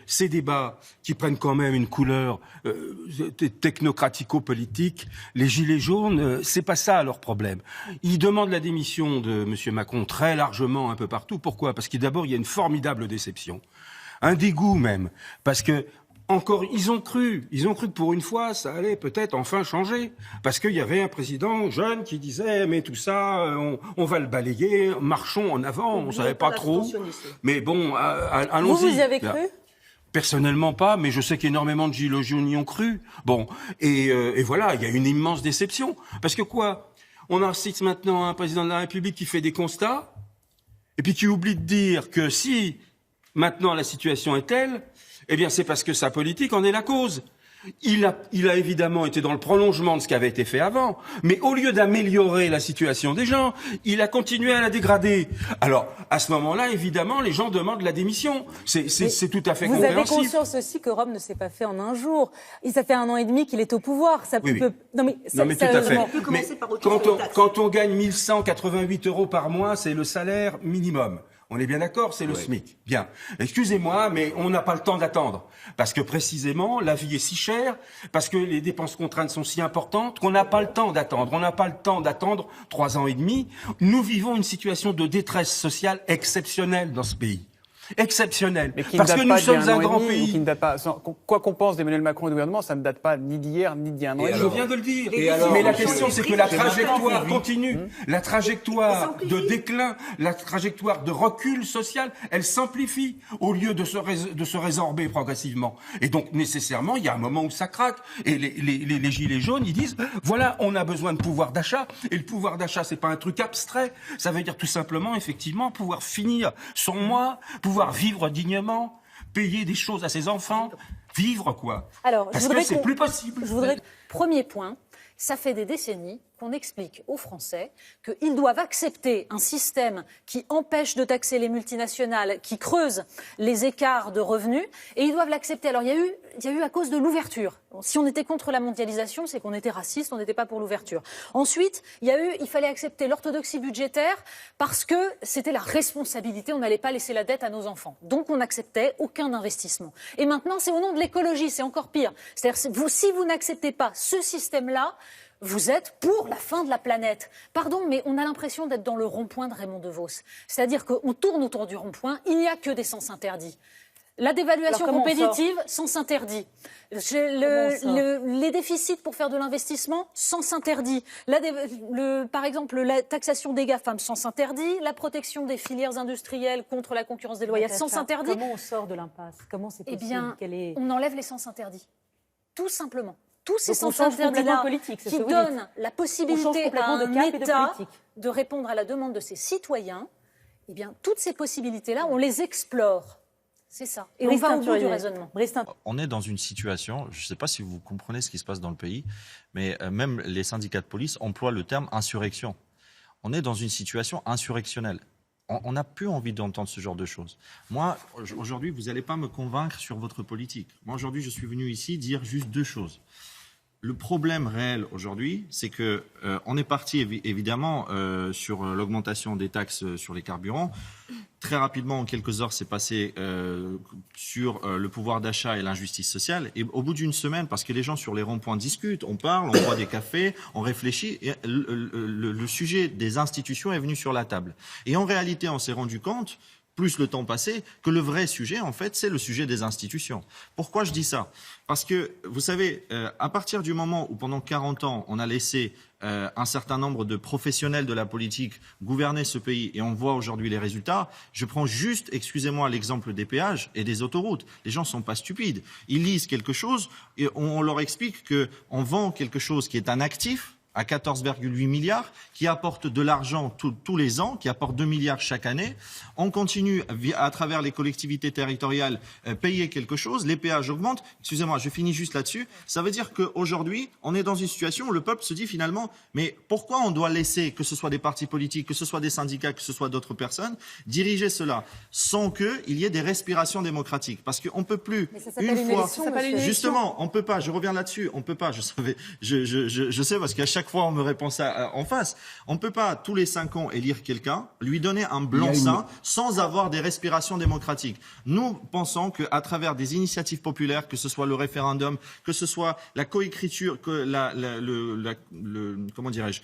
Ces débats qui prennent quand même une couleur technocratico-politique, les gilets jaunes, c'est pas ça leur problème. Ils demandent la démission de M. Macron très largement un peu partout. Pourquoi ? Parce que d'abord, il y a une formidable déception. Un dégoût même. Parce que encore, ils ont cru que pour une fois, ça allait peut-être enfin changer. Parce qu'il y avait un président jeune qui disait, mais tout ça, on va le balayer, marchons en avant, on savait pas trop. Mais bon, allons-y. Vous y avez cru ? Personnellement pas, mais je sais qu'énormément de gilets jaunes y ont cru. Bon, et voilà, il y a une immense déception. Parce que quoi ? On assiste maintenant à un président de la République qui fait des constats, et puis qui oublie de dire que si maintenant la situation est telle, eh bien c'est parce que sa politique en est la cause. Il a évidemment été dans le prolongement de ce qui avait été fait avant, mais au lieu d'améliorer la situation des gens, il a continué à la dégrader. Alors, à ce moment-là, évidemment, les gens demandent la démission. C'est tout à fait compréhensible. Vous avez conscience aussi que Rome ne s'est pas fait en un jour. Ça fait 1 an et demi qu'il est au pouvoir. Ça oui, peut... Non, mais tout à fait. Mais quand on gagne 1 188 € par mois, c'est le salaire minimum. On est bien d'accord, c'est le SMIC. Bien. Excusez-moi, mais on n'a pas le temps d'attendre. Parce que précisément, la vie est si chère, parce que les dépenses contraintes sont si importantes, qu'on n'a pas le temps d'attendre. On n'a pas le temps d'attendre 3 ans et demi. Nous vivons une situation de détresse sociale exceptionnelle dans ce pays. Exceptionnel. Parce que nous sommes un grand pays. Qui ne date pas, quoi qu'on pense d'Emmanuel Macron et du gouvernement, ça ne date pas ni d'hier, ni d'il y a 1 an. Je viens de le dire. Mais la question, c'est que la trajectoire continue. La trajectoire de déclin, la trajectoire de recul social, elle s'amplifie au lieu de se résorber progressivement. Et donc, nécessairement, il y a un moment où ça craque. Et les gilets jaunes, ils disent, voilà, on a besoin de pouvoir d'achat. Et le pouvoir d'achat, c'est pas un truc abstrait. Ça veut dire tout simplement, effectivement, pouvoir finir son mois, pouvoir vivre dignement, payer des choses à ses enfants, vivre quoi. Alors, parce que c'est plus possible. Premier point, ça fait des décennies qu'on explique aux Français qu'ils doivent accepter un système qui empêche de taxer les multinationales, qui creuse les écarts de revenus, et ils doivent l'accepter. Alors il y a eu à cause de l'ouverture. Bon, si on était contre la mondialisation, c'est qu'on était raciste, on n'était pas pour l'ouverture. Ensuite, il fallait accepter l'orthodoxie budgétaire parce que c'était la responsabilité, on n'allait pas laisser la dette à nos enfants. Donc on n'acceptait aucun investissement. Et maintenant, c'est au nom de l'écologie, c'est encore pire. C'est-à-dire, si vous n'acceptez pas ce système-là, vous êtes pour la fin de la planète. Pardon, mais on a l'impression d'être dans le rond-point de Raymond DeVos. C'est-à-dire qu'on tourne autour du rond-point, il n'y a que des sens interdits. La dévaluation compétitive, sens interdit. Les déficits pour faire de l'investissement, sens interdit. Par exemple, la taxation des GAFAM, sens interdit. La protection des filières industrielles contre la concurrence déloyale, sens interdit. Comment on sort de l'impasse ? Comment c'est possible ? Eh bien, on enlève les sens interdits. Tout simplement. Tous ces sens interdits-là qui donnent la possibilité à un État de répondre à la demande de ses citoyens, eh bien, toutes ces possibilités-là, on les explore. C'est ça. Et on va au bout du raisonnement. On est dans une situation, je ne sais pas si vous comprenez ce qui se passe dans le pays, mais même les syndicats de police emploient le terme insurrection. On est dans une situation insurrectionnelle. On n'a plus envie d'entendre ce genre de choses. Moi, aujourd'hui, vous n'allez pas me convaincre sur votre politique. Moi, aujourd'hui, je suis venu ici dire juste 2 choses. Le problème réel aujourd'hui, c'est que on est parti évidemment sur l'augmentation des taxes sur les carburants. Très rapidement, en quelques heures, c'est passé sur le pouvoir d'achat et l'injustice sociale. Et au bout d'une semaine, parce que les gens sur les ronds-points discutent, on parle, on boit des cafés, on réfléchit, et le sujet des institutions est venu sur la table. Et en réalité, on s'est rendu compte, plus le temps passé, que le vrai sujet, en fait, c'est le sujet des institutions. Pourquoi je dis ça ? Parce que, vous savez, à partir du moment où pendant 40 ans, on a laissé un certain nombre de professionnels de la politique gouverner ce pays, et on voit aujourd'hui les résultats, je prends juste, excusez-moi, l'exemple des péages et des autoroutes. Les gens ne sont pas stupides. Ils lisent quelque chose et on leur explique qu'on vend quelque chose qui est un actif, à 14,8 milliards, qui apporte de l'argent tous les ans, qui apporte 2 milliards chaque année. On continue, à travers les collectivités territoriales, payer quelque chose. Les péages augmentent. Excusez-moi, je finis juste là-dessus. Ça veut dire qu'aujourd'hui, on est dans une situation où le peuple se dit finalement, mais pourquoi on doit laisser, que ce soit des partis politiques, que ce soit des syndicats, que ce soit d'autres personnes, diriger cela sans qu'il y ait des respirations démocratiques. Parce qu'on ne peut plus, une fois... Justement, on ne peut pas, je reviens là-dessus, on ne peut pas, je sais, parce qu'à chaque chaque fois on me répond ça en face. On ne peut pas tous les 5 ans élire quelqu'un, lui donner un blanc-seing sans avoir des respirations démocratiques. Nous pensons qu'à travers des initiatives populaires, que ce soit le référendum, que ce soit la coécriture, que comment dirais-je,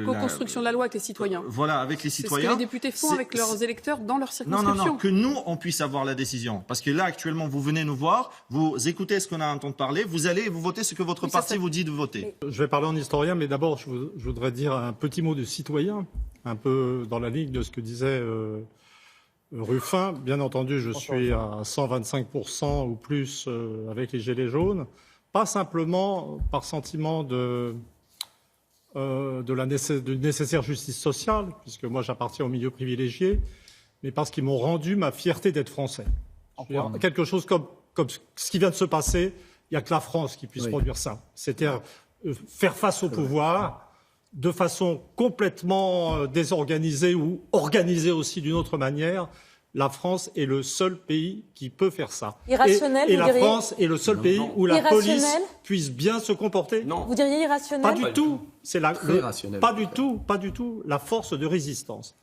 co-construction de la loi avec les citoyens. Voilà, avec les citoyens. C'est ce que les députés font avec leurs électeurs dans leur circonscription. Non, que nous, on puisse avoir la décision. Parce que là, actuellement, vous venez nous voir, vous écoutez ce qu'on a entendu parler, vous allez vous votez ce que votre parti vous dit de voter. Je vais parler en historien, mais d'abord, je voudrais dire un petit mot de citoyen, un peu dans la ligne de ce que disait Ruffin. Bien entendu, je suis à 125% ou plus avec les Gilets jaunes, pas simplement par sentiment de nécessaire justice sociale, puisque moi j'appartiens au milieu privilégié, mais parce qu'ils m'ont rendu ma fierté d'être français. Quelque chose comme ce qui vient de se passer, il n'y a que la France qui puisse produire ça. C'est-à-dire faire face au pouvoir de façon complètement désorganisée ou organisée aussi d'une autre manière. La France est le seul pays qui peut faire ça. Irrationnel, et vous la diriez France est le seul pays où la police puisse bien se comporter. Non. Vous diriez irrationnel? Pas du tout. C'est pas du tout la force de résistance.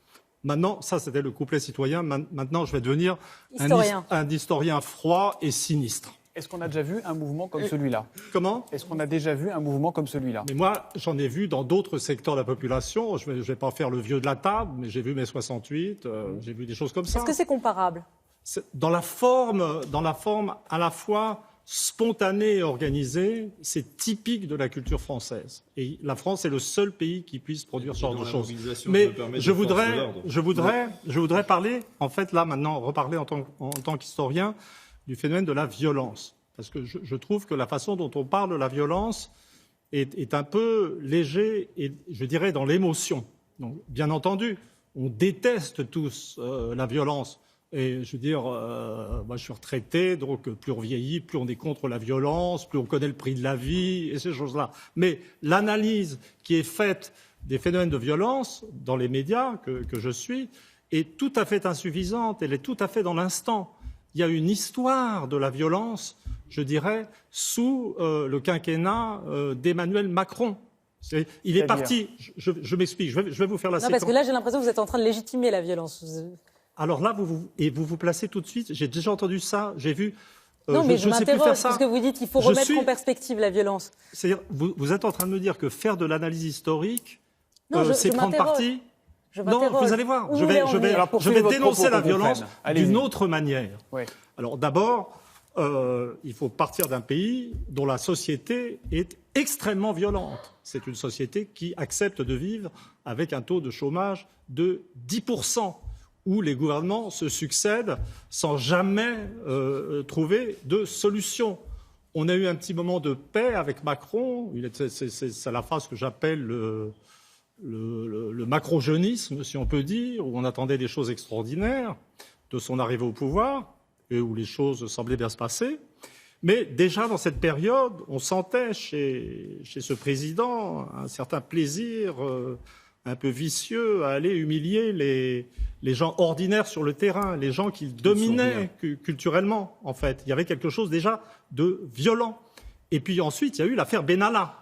Maintenant, ça c'était le couplet citoyen. Maintenant, je vais devenir un historien froid et sinistre. Est-ce qu'on a déjà vu un mouvement comme celui-là? Comment? Est-ce qu'on a déjà vu un mouvement comme celui-là? Mais moi, j'en ai vu dans d'autres secteurs de la population. Je vais pas faire le vieux de la table, mais j'ai vu mai 68, j'ai vu des choses comme ça. Est-ce que c'est comparable? Dans la forme à la fois spontanée et organisée, c'est typique de la culture française. Et la France est le seul pays qui puisse produire ce genre de choses. Mais je voudrais parler, en fait, là, maintenant, reparler en tant qu'historien, du phénomène de la violence. Parce que je trouve que la façon dont on parle de la violence est un peu léger et, je dirais, dans l'émotion. Donc, bien entendu, on déteste tous la violence. Et je veux dire, moi je suis retraité, donc plus on vieillit, plus on est contre la violence, plus on connaît le prix de la vie et ces choses-là. Mais l'analyse qui est faite des phénomènes de violence dans les médias que je suis est tout à fait insuffisante, elle est tout à fait dans l'instant. Il y a une histoire de la violence, je dirais, sous le quinquennat d'Emmanuel Macron. Il est parti, je m'explique, je vais vous faire la séquence. Non, parce que là, j'ai l'impression que vous êtes en train de légitimer la violence. Alors là, vous vous placez tout de suite, j'ai déjà entendu ça, j'ai vu... non, mais je m'interroge, parce que vous dites qu'il faut remettre en perspective la violence. C'est-à-dire, vous êtes en train de me dire que faire de l'analyse historique, c'est prendre parti... Non, vous allez voir, je vais dénoncer la violence d'une autre manière. Oui. Alors d'abord, il faut partir d'un pays dont la société est extrêmement violente. C'est une société qui accepte de vivre avec un taux de chômage de 10%, où les gouvernements se succèdent sans jamais trouver de solution. On a eu un petit moment de paix avec Macron, c'est la phase que j'appelle le macro-jeunisme, si on peut dire, où on attendait des choses extraordinaires de son arrivée au pouvoir et où les choses semblaient bien se passer. Mais déjà dans cette période, on sentait chez ce président un certain plaisir un peu vicieux à aller humilier les gens ordinaires sur le terrain, les gens qu'il dominait culturellement, en fait. Il y avait quelque chose déjà de violent. Et puis ensuite, il y a eu l'affaire Benalla.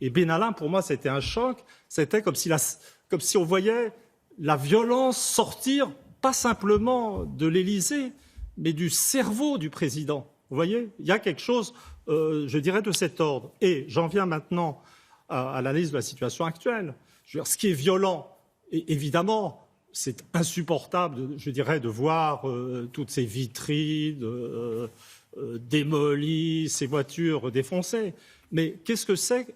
Et Benalla, pour moi, c'était un choc. C'était comme si on voyait la violence sortir, pas simplement de l'Élysée, mais du cerveau du président. Vous voyez, il y a quelque chose, je dirais, de cet ordre. Et j'en viens maintenant à l'analyse de la situation actuelle. Je veux dire, ce qui est violent, et évidemment, c'est insupportable, je dirais, de voir toutes ces vitrines démolies, ces voitures défoncées. Mais qu'est-ce que c'est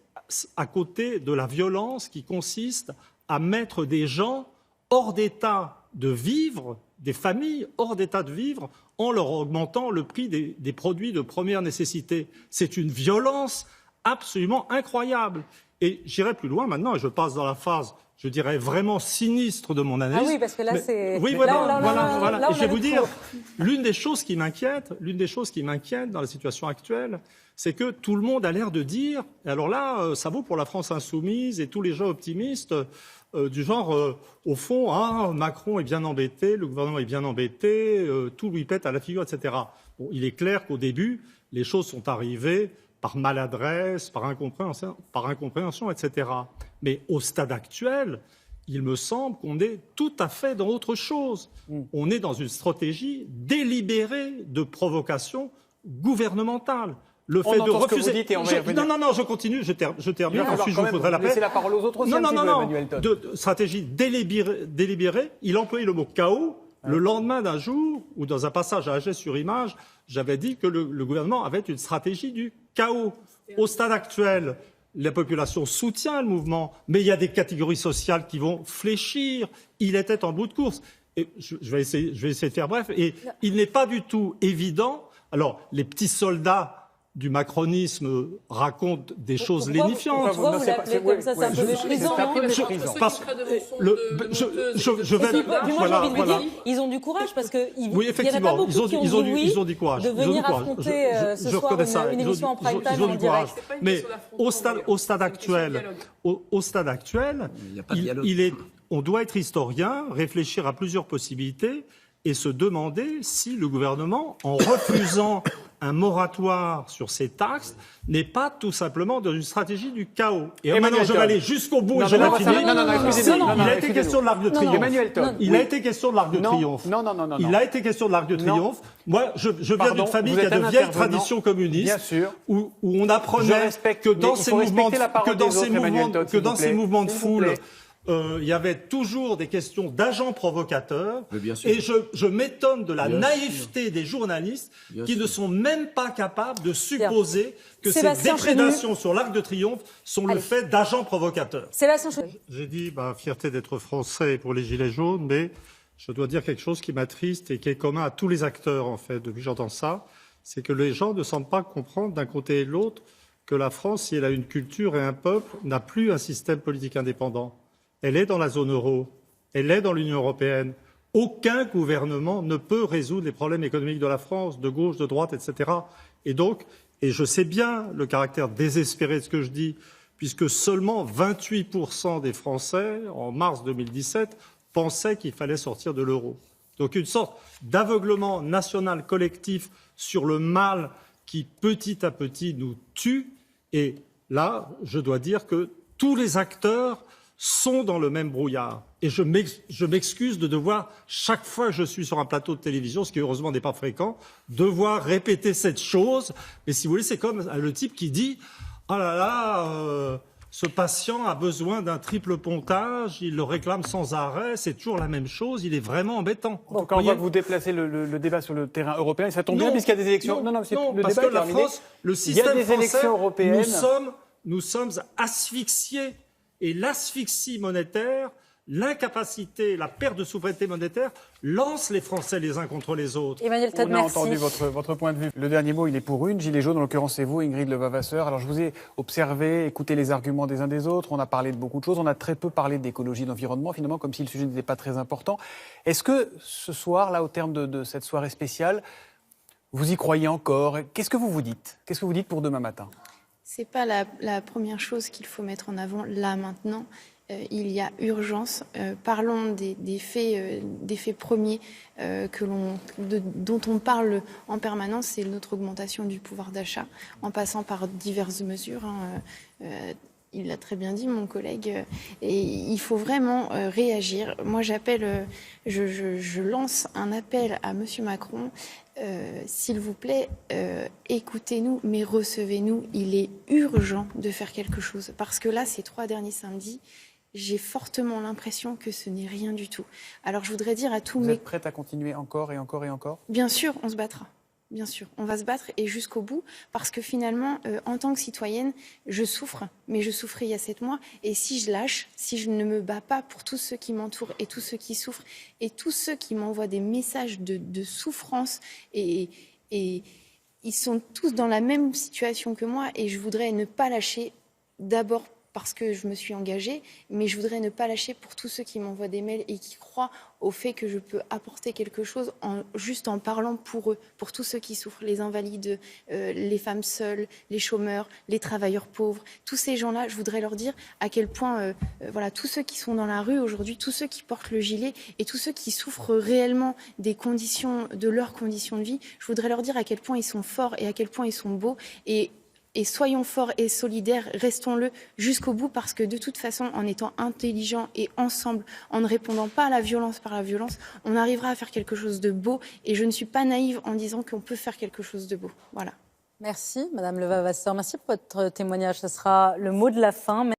à côté de la violence qui consiste à mettre des gens hors d'état de vivre, des familles hors d'état de vivre, en leur augmentant le prix des produits de première nécessité? C'est une violence absolument incroyable. Et j'irai plus loin maintenant, et je passe dans la phase, je dirais, vraiment sinistre de mon analyse. Ah oui, parce que là, c'est... Oui, voilà. Et je vais vous dire, l'une des choses qui m'inquiète dans la situation actuelle, c'est que tout le monde a l'air de dire, et alors là, ça vaut pour la France insoumise et tous les gens optimistes, du genre, au fond, Macron est bien embêté, le gouvernement est bien embêté, tout lui pète à la figure, etc. Bon, il est clair qu'au début, les choses sont arrivées par maladresse, par incompréhension, etc. Mais au stade actuel, il me semble qu'on est tout à fait dans autre chose. On est dans une stratégie délibérée de provocation gouvernementale. Le fait de refuser. Ce que vous dites et on va y revenir. Non, je continue, je termine. Ensuite, je vous faudrai la paix. Laissez la parole aux autres aussi. Emmanuel Todd. De stratégie délibérée. Il employait le mot chaos. Le lendemain d'un jour, ou dans un passage à AG/Image, j'avais dit que le gouvernement avait une stratégie du chaos. Au stade actuel, la population soutient le mouvement, mais il y a des catégories sociales qui vont fléchir. Il était en bout de course. Et je vais essayer de faire bref. Et il n'est pas du tout évident. Alors, les petits soldats du macronisme racontent des choses lénifiantes. Pourquoi vous l'appelez comme ça? C'est un peu méprisant, non? Ils ont du courage parce que oui, effectivement, ils ont du courage. De venir affronter ce soir une émission en prime time en direct. Mais au stade actuel, on doit être historien, réfléchir à plusieurs possibilités et se demander si le gouvernement, en refusant un moratoire sur ces taxes, n'est pas tout simplement dans une stratégie du chaos. Et maintenant, je vais aller jusqu'au bout et je vais finir. Il a été question de l'Arc de Triomphe. Il a été question de l'Arc de Triomphe. Il a été question de l'Arc de Triomphe. Moi, je viens d'une famille qui a de vieilles traditions communistes, où on apprenait que dans ces mouvements de foule, il y avait toujours des questions d'agents provocateurs. Et je m'étonne de la naïveté des journalistes qui ne sont même pas capables de supposer que ces déprédations sur l'Arc de Triomphe sont le fait d'agents provocateurs. J'ai dit fierté d'être français pour les Gilets jaunes, mais je dois dire quelque chose qui m'attriste et qui est commun à tous les acteurs, en fait, depuis que j'entends ça, c'est que les gens ne semblent pas comprendre d'un côté et de l'autre que la France, si elle a une culture et un peuple, n'a plus un système politique indépendant. Elle est dans la zone euro, elle est dans l'Union européenne. Aucun gouvernement ne peut résoudre les problèmes économiques de la France, de gauche, de droite, etc. Et donc, et je sais bien le caractère désespéré de ce que je dis, puisque seulement 28% des Français, en mars 2017, pensaient qu'il fallait sortir de l'euro. Donc une sorte d'aveuglement national collectif sur le mal qui, petit à petit, nous tue. Et là, je dois dire que tous les acteurs sont dans le même brouillard. Et je m'excuse de devoir, chaque fois que je suis sur un plateau de télévision, ce qui heureusement n'est pas fréquent, devoir répéter cette chose. Mais si vous voulez, c'est comme le type qui dit « Ah là là, ce patient a besoin d'un triple pontage, il le réclame sans arrêt, c'est toujours la même chose, il est vraiment embêtant. » Bon, quand on va vous déplacer le débat sur le terrain européen, et ça tombe bien puisqu'il y a des élections. Non, parce que la France, le système français, nous sommes asphyxiés. Et l'asphyxie monétaire, l'incapacité, la perte de souveraineté monétaire lance les Français les uns contre les autres. Emmanuel Todd, on a entendu votre point de vue. Le dernier mot, il est pour une. Gilet jaune, en l'occurrence, c'est vous, Ingrid Levavasseur. Alors, je vous ai observé, écouté les arguments des uns des autres. On a parlé de beaucoup de choses. On a très peu parlé d'écologie, d'environnement, finalement, comme si le sujet n'était pas très important. Est-ce que ce soir, là, au terme de cette soirée spéciale, vous y croyez encore? Qu'est-ce que vous vous dites? Qu'est-ce que vous dites pour demain matin? C'est pas la première chose qu'il faut mettre en avant là maintenant. Il y a urgence. Parlons des faits premiers dont on parle en permanence. C'est notre augmentation du pouvoir d'achat, en passant par diverses mesures. Il l'a très bien dit, mon collègue. Et il faut vraiment réagir. Moi, je lance un appel à M. Macron. S'il vous plaît, écoutez-nous, mais recevez-nous. Il est urgent de faire quelque chose. Parce que là, ces 3 derniers samedis, j'ai fortement l'impression que ce n'est rien du tout. Alors, je voudrais dire à tous Vous êtes prête à continuer encore et encore et encore? Bien sûr, on se battra. Bien sûr, on va se battre et jusqu'au bout, parce que finalement, en tant que citoyenne, je souffre, mais je souffrais il y a 7 mois. Et si je lâche, si je ne me bats pas pour tous ceux qui m'entourent et tous ceux qui souffrent et tous ceux qui m'envoient des messages de souffrance, et ils sont tous dans la même situation que moi, et je voudrais ne pas lâcher, d'abord parce que je me suis engagée, mais je voudrais ne pas lâcher pour tous ceux qui m'envoient des mails et qui croient au fait que je peux apporter quelque chose juste en parlant pour eux, pour tous ceux qui souffrent, les invalides, les femmes seules, les chômeurs, les travailleurs pauvres. Tous ces gens-là, je voudrais leur dire à quel point, tous ceux qui sont dans la rue aujourd'hui, tous ceux qui portent le gilet et tous ceux qui souffrent réellement de leurs conditions de vie, je voudrais leur dire à quel point ils sont forts et à quel point ils sont beaux. Et Et soyons forts et solidaires, restons-le jusqu'au bout, parce que de toute façon, en étant intelligents et ensemble, en ne répondant pas à la violence par la violence, on arrivera à faire quelque chose de beau. Et je ne suis pas naïve en disant qu'on peut faire quelque chose de beau. Voilà. Merci, Madame Levavasseur. Merci pour votre témoignage. Ce sera le mot de la fin.